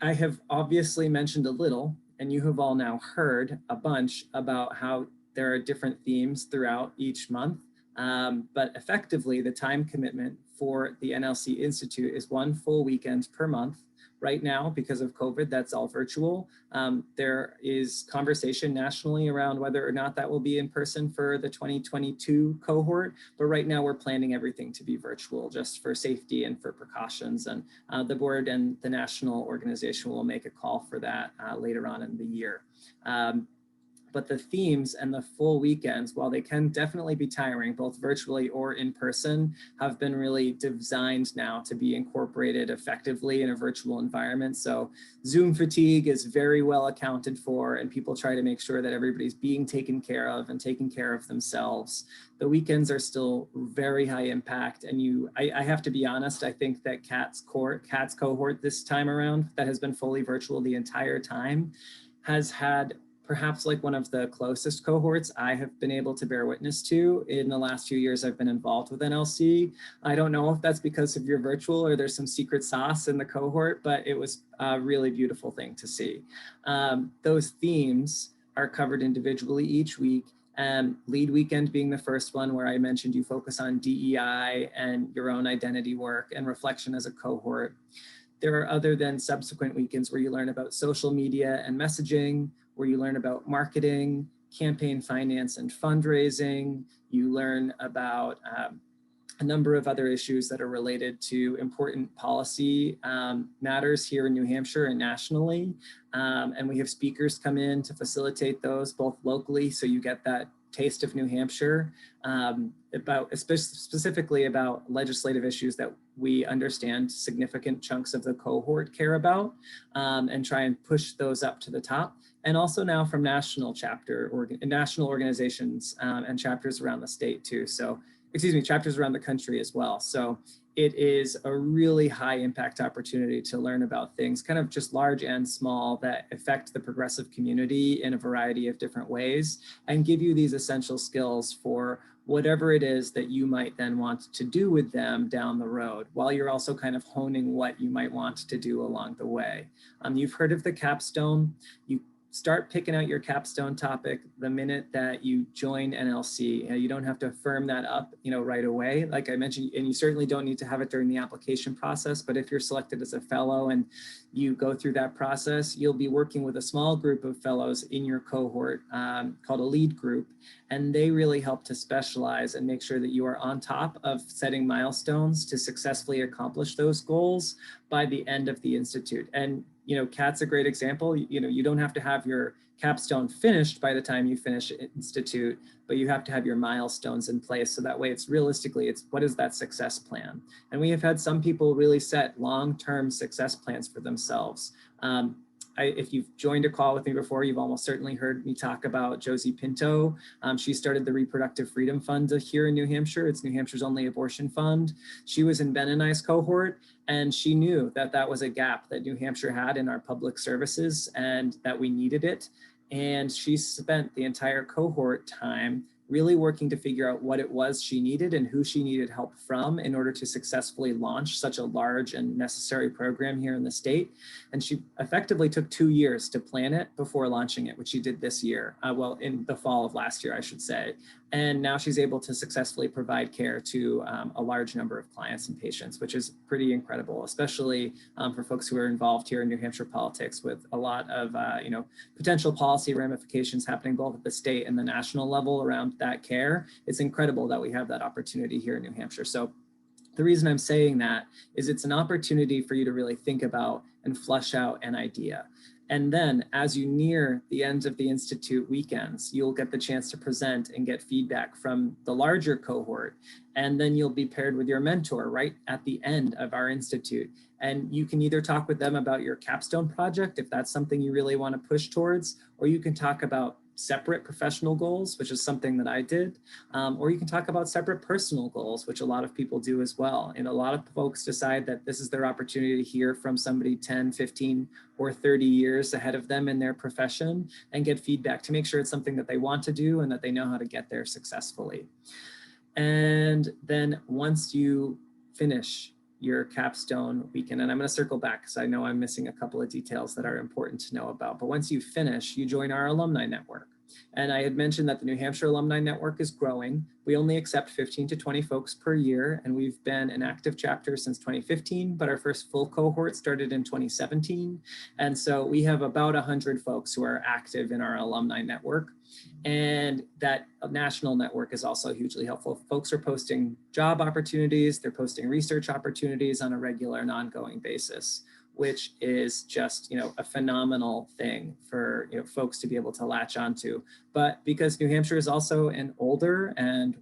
A: I have obviously mentioned a little, and you have all now heard a bunch about how there are different themes throughout each month. But effectively, the time commitment for the NLC Institute is 1 full weekend per month. Right now, because of COVID, that's all virtual. There is conversation nationally around whether or not that will be in person for the 2022 cohort. But right now we're planning everything to be virtual just for safety and for precautions. And the board and the national organization will make a call for that later on in the year. But the themes and the full weekends, while they can definitely be tiring, both virtually or in person, have been really designed now to be incorporated effectively in a virtual environment. So Zoom fatigue is very well accounted for, and people try to make sure that everybody's being taken care of and taking care of themselves. The weekends are still very high impact. And I have to be honest, I think that Kat's cohort this time around, that has been fully virtual the entire time, has had perhaps like one of the closest cohorts I have been able to bear witness to in the last few years I've been involved with NLC. I don't know if that's because of your virtual or there's some secret sauce in the cohort, but it was a really beautiful thing to see. Those themes are covered individually each week. Lead weekend being the first one, where I mentioned you focus on DEI and your own identity work and reflection as a cohort. There are other than subsequent weekends where you learn about social media and messaging, where you learn about marketing, campaign finance and fundraising. You learn about a number of other issues that are related to important policy matters here in New Hampshire and nationally. And we have speakers come in to facilitate those both locally, so you get that taste of New Hampshire, specifically about legislative issues that we understand significant chunks of the cohort care about, and try and push those up to the top. And also now from national organizations and chapters around the state too. So, chapters around the country as well. So it is a really high impact opportunity to learn about things kind of just large and small that affect the progressive community in a variety of different ways, and give you these essential skills for whatever it is that you might then want to do with them down the road, while you're also kind of honing what you might want to do along the way. You've heard of the capstone. You start picking out your capstone topic the minute that you join NLC. You don't have to firm that up, right away, like I mentioned, and you certainly don't need to have it during the application process. But if you're selected as a fellow and you go through that process, you'll be working with a small group of fellows in your cohort called a lead group. And they really help to specialize and make sure that you are on top of setting milestones to successfully accomplish those goals by the end of the Institute. And Kat's a great example. You don't have to have your capstone finished by the time you finish Institute, but you have to have your milestones in place. So that way it's what is that success plan? And we have had some people really set long-term success plans for themselves. If you've joined a call with me before, you've almost certainly heard me talk about Josie Pinto. She started the Reproductive Freedom Fund here in New Hampshire. It's New Hampshire's only abortion fund. She was in Ben and I's cohort, and she knew that that was a gap that New Hampshire had in our public services and that we needed it. And she spent the entire cohort time really working to figure out what it was she needed and who she needed help from in order to successfully launch such a large and necessary program here in the state. And she effectively took 2 years to plan it before launching it, which she did this year, in the fall of last year, I should say. And now she's able to successfully provide care to a large number of clients and patients, which is pretty incredible, especially for folks who are involved here in New Hampshire politics, with a lot of potential policy ramifications happening both at the state and the national level around that care. It's incredible that we have that opportunity here in New Hampshire. So the reason I'm saying that is it's an opportunity for you to really think about and flesh out an idea. And then as you near the end of the Institute weekends, you'll get the chance to present and get feedback from the larger cohort. And then you'll be paired with your mentor right at the end of our Institute. And you can either talk with them about your capstone project, if that's something you really want to push towards, or you can talk about separate professional goals, which is something that I did, or you can talk about separate personal goals, which a lot of people do as well. And a lot of folks decide that this is their opportunity to hear from somebody 10, 15, or 30 years ahead of them in their profession and get feedback to make sure it's something that they want to do and that they know how to get there successfully. And then once you finish your capstone weekend, and I'm going to circle back because I know I'm missing a couple of details that are important to know about, but once you finish, you join our alumni network. And I had mentioned that the New Hampshire Alumni Network is growing. We only accept 15 to 20 folks per year, and we've been an active chapter since 2015, but our first full cohort started in 2017. And so we have about 100 folks who are active in our alumni network. And that national network is also hugely helpful. Folks are posting job opportunities, they're posting research opportunities on a regular and ongoing basis, which is just, a phenomenal thing for, folks to be able to latch onto. But because New Hampshire is also an older and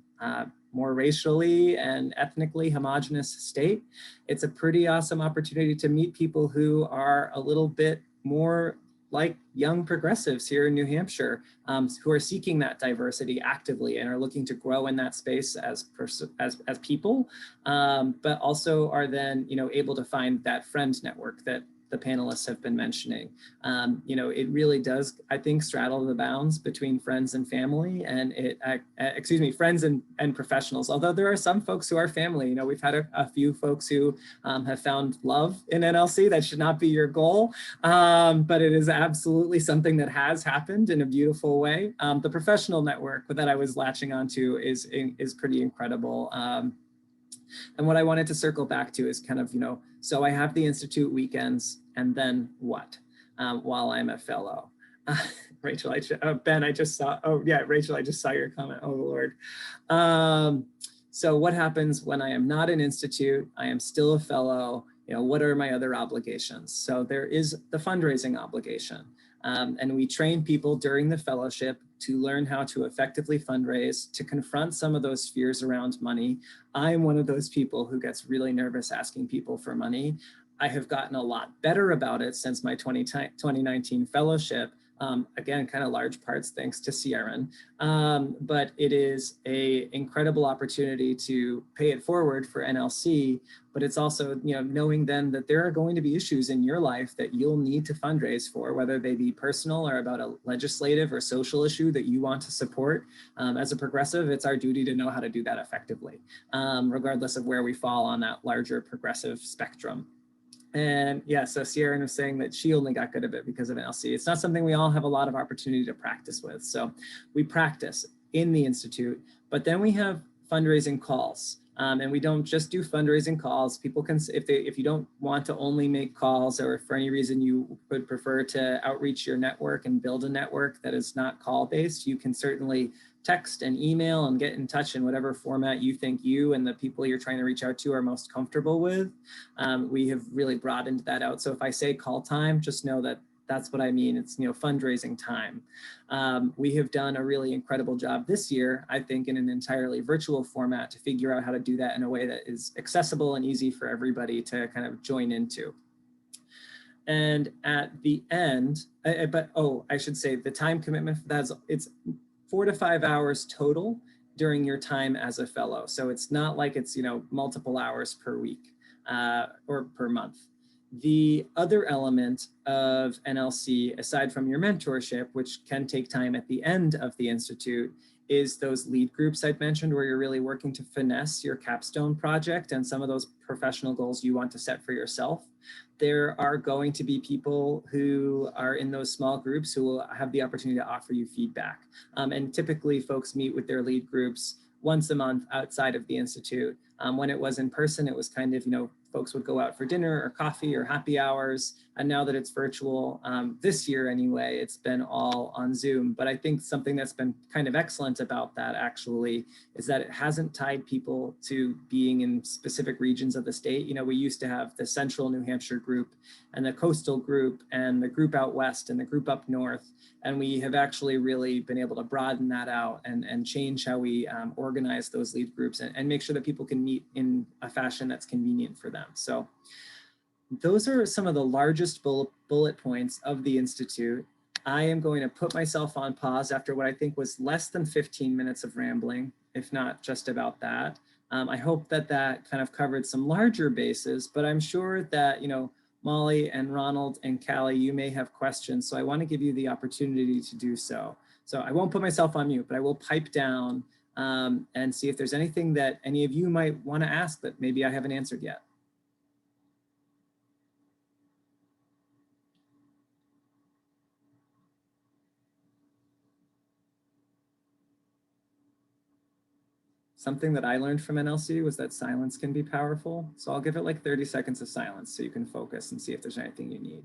A: more racially and ethnically homogenous state, it's a pretty awesome opportunity to meet people who are a little bit more like young progressives here in New Hampshire, who are seeking that diversity actively and are looking to grow in that space as people, but also are then able to find that friend network that the panelists have been mentioning. It really does, I think, straddle the bounds between friends and family, and friends and professionals. Although there are some folks who are family. We've had a few folks who have found love in NLC. That should not be your goal, but it is absolutely something that has happened in a beautiful way. The professional network that I was latching onto is pretty incredible. And what I wanted to circle back to is kind of, so I have the Institute weekends, and then what while I'm a fellow? Rachel, Ben, I just saw, oh yeah, Rachel, I just saw your comment, oh Lord. So what happens when I am not an institute, I am still a fellow, what are my other obligations? So there is the fundraising obligation. And we train people during the fellowship to learn how to effectively fundraise, to confront some of those fears around money. I'm one of those people who gets really nervous asking people for money. I have gotten a lot better about it since my 2019 fellowship. Again, kind of large parts thanks to Sierran, but it is an incredible opportunity to pay it forward for NLC, but it's also, knowing then that there are going to be issues in your life that you'll need to fundraise for, whether they be personal or about a legislative or social issue that you want to support. As a progressive, it's our duty to know how to do that effectively, regardless of where we fall on that larger progressive spectrum. And yeah, so Sierra was saying that she only got good at it because of NLC. It's not something we all have a lot of opportunity to practice with. So we practice in the Institute, but then we have fundraising calls. And we don't just do fundraising calls. People can, if you don't want to only make calls, or if for any reason you would prefer to outreach your network and build a network that is not call-based, you can certainly text and email and get in touch in whatever format you think you and the people you're trying to reach out to are most comfortable with. We have really broadened that out. So if I say call time, just know that that's what I mean. It's, fundraising time. We have done a really incredible job this year, I think, in an entirely virtual format to figure out how to do that in a way that is accessible and easy for everybody to kind of join into. And at the end, I should say the time commitment for that is, it's 4 to 5 hours total during your time as a fellow. So it's not like it's, multiple hours per week or per month. The other element of NLC, aside from your mentorship, which can take time at the end of the Institute, is those lead groups I'd mentioned, where you're really working to finesse your capstone project and some of those professional goals you want to set for yourself. There are going to be people who are in those small groups who will have the opportunity to offer you feedback. And typically folks meet with their lead groups once a month outside of the Institute. When it was in person, it was kind of, folks would go out for dinner or coffee or happy hours. And now that it's virtual, this year anyway, it's been all on Zoom. But I think something that's been kind of excellent about that actually is that it hasn't tied people to being in specific regions of the state. We used to have the central New Hampshire group and the coastal group and the group out west and the group up north. And we have actually really been able to broaden that out and change how we organize those lead groups and make sure that people can meet in a fashion that's convenient for them. So those are some of the largest bullet points of the Institute. I am going to put myself on pause after what I think was less than 15 minutes of rambling, if not just about that. I hope that kind of covered some larger bases, but I'm sure that, Molly and Ronald and Callie, you may have questions. So I want to give you the opportunity to do so. So I won't put myself on mute, but I will pipe down and see if there's anything that any of you might want to ask that maybe I haven't answered yet. something that I learned from NLC was that silence can be powerful. So I'll give it like 30 seconds of silence so you can focus and see if there's anything you need.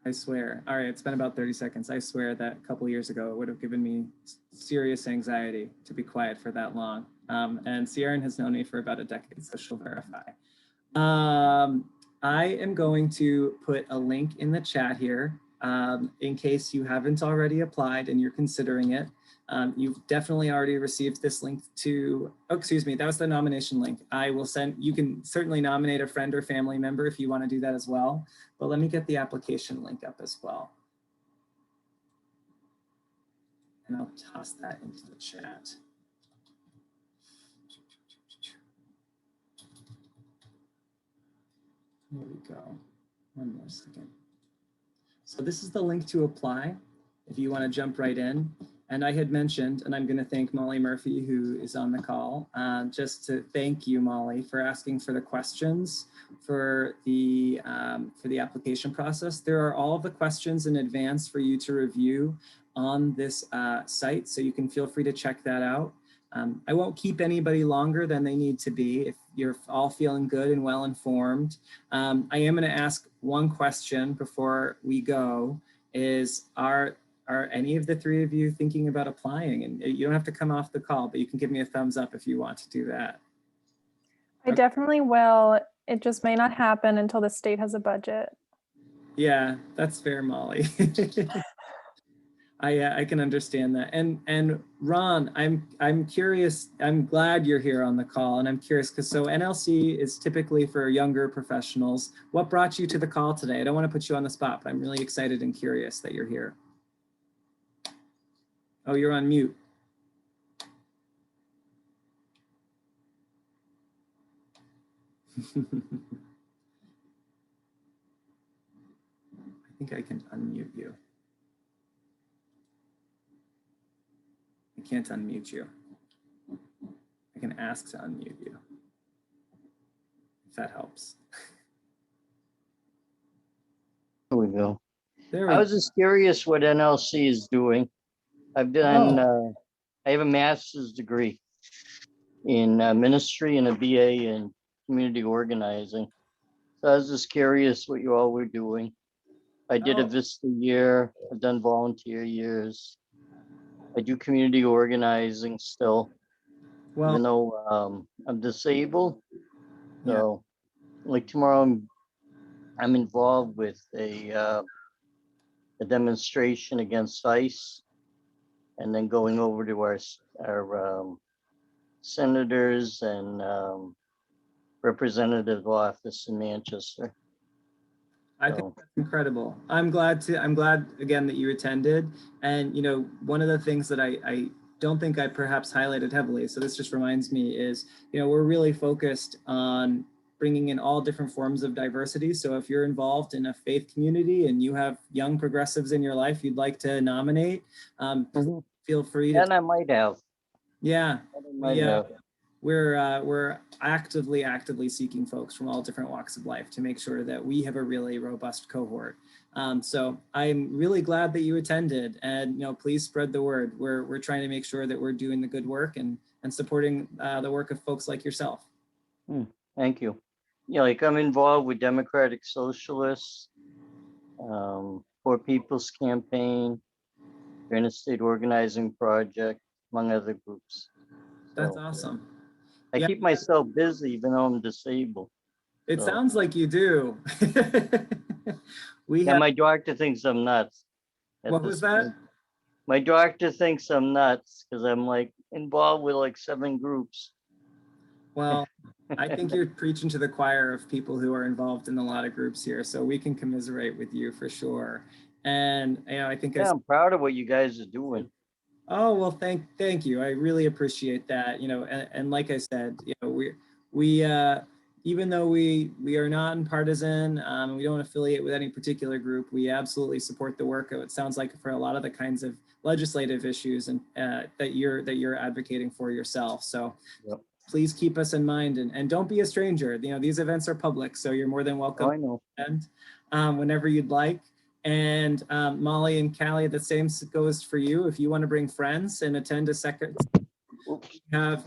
A: I swear. All right, it's been about 30 seconds. I swear that a couple years ago, it would have given me serious anxiety to be quiet for that long. And Ciaran has known me for about a decade, so she'll verify. I am going to put a link in the chat here in case you haven't already applied and you're considering it. You've definitely already received this link to, oh, excuse me, that was the nomination link. I will send, you can certainly nominate a friend or family member if you want to do that as well, but let me get the application link up as well. And I'll toss that into the chat. Here we go. One more second. So this is the link to apply if you want to jump right in. And I had mentioned, and I'm going to thank Molly Murphy, who is on the call, just to thank you, Molly, for asking for the questions for the application process. There are all of the questions in advance for you to review on this site, so you can feel free to check that out. I won't keep anybody longer than they need to be if you're all feeling good and well informed. I am going to ask one question before we go, is are any of the three of you thinking about applying? And you don't have to come off the call, but you can give me a thumbs up if you want to do that.
F: I definitely will. It just may not happen until the state has a budget.
A: Yeah, that's fair, Molly. I can understand that. And Ron, I'm curious. I'm glad you're here on the call, and I'm curious because so NLC is typically for younger professionals. What brought you to the call today? I don't want to put you on the spot, but I'm really excited and curious that you're here. Oh, you're on mute. I think I can unmute you. I can't unmute you. I can ask to unmute you, if that helps.
G: There we go.
A: There we
G: I
A: go.
G: was just curious what NLC is doing. I've done, I have a master's degree in ministry and a BA in community organizing. So I was just curious what you all were doing. I did a Vista year. I've done volunteer years. I do community organizing still,
A: Well,
G: even though I'm disabled.
A: yeah.
G: So like tomorrow, I'm involved with a demonstration against ICE, and then going over to our senators and representative office in Manchester.
A: I think that's incredible. I'm glad again that you attended. And you know, one of the things that I don't think I perhaps highlighted heavily, so this just reminds me, is you know, we're really focused on bringing in all different forms of diversity. So if you're involved in a faith community and you have young progressives in your life you'd like to nominate, feel free to.
G: And I might have.
A: Yeah.
G: Have.
A: We're actively seeking folks from all different walks of life to make sure that we have a really robust cohort. So I'm really glad that you attended, and you know, please spread the word. We're trying to make sure that we're doing the good work and supporting the work of folks like yourself.
G: Thank you. Yeah, like I'm involved with Democratic Socialists, Poor People's Campaign, Interstate Organizing Project, among other groups.
A: That's awesome.
G: I keep myself busy even though I'm disabled.
A: It sounds like you do.
G: My doctor thinks I'm nuts.
A: What was that?
G: My doctor thinks I'm nuts because I'm like involved with like 7 groups.
A: Well, I think you're preaching to the choir of people who are involved in a lot of groups here, so we can commiserate with you for sure. And you know, I think
G: I'm proud of what you guys are doing.
A: Oh, well, thank you. I really appreciate that. You know, and like I said, you know, even though we are not partisan, we don't affiliate with any particular group, we absolutely support the work. It sounds like for a lot of the kinds of legislative issues and that you're advocating for yourself. So
G: Yep.
A: please keep us in mind, and don't be a stranger. You know, these events are public, so you're more than welcome.
G: I know.
A: And whenever you'd like. And Molly and Callie, the same goes for you. If you want to bring friends and attend a second, we have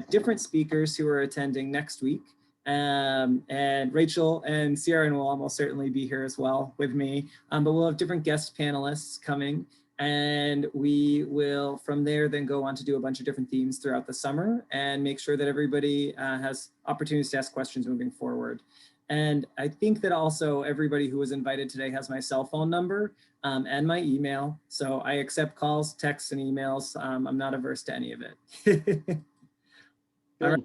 A: different speakers who are attending next week. And Rachel and Ciaran will almost certainly be here as well with me, but we'll have different guest panelists coming, and we will from there then go on to do a bunch of different themes throughout the summer and make sure that everybody has opportunities to ask questions moving forward. And I think that also everybody who was invited today has my cell phone number and my email, so I accept calls, texts, and emails. I'm not averse to any of it. All right.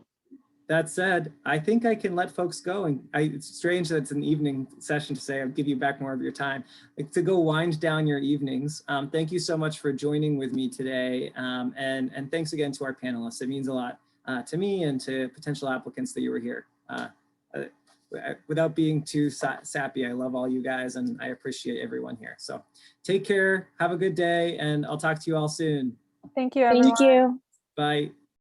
A: That said, I think I can let folks go, and it's strange that it's an evening session to say I'll give you back more of your time. Like, to go wind down your evenings. Thank you so much for joining with me today, and thanks again to our panelists. It means a lot to me and to potential applicants that you were here. Without being too sappy, I love all you guys, and I appreciate everyone here. So take care, have a good day, and I'll talk to you all soon.
F: Thank you, everyone.
C: Thank you.
A: Bye.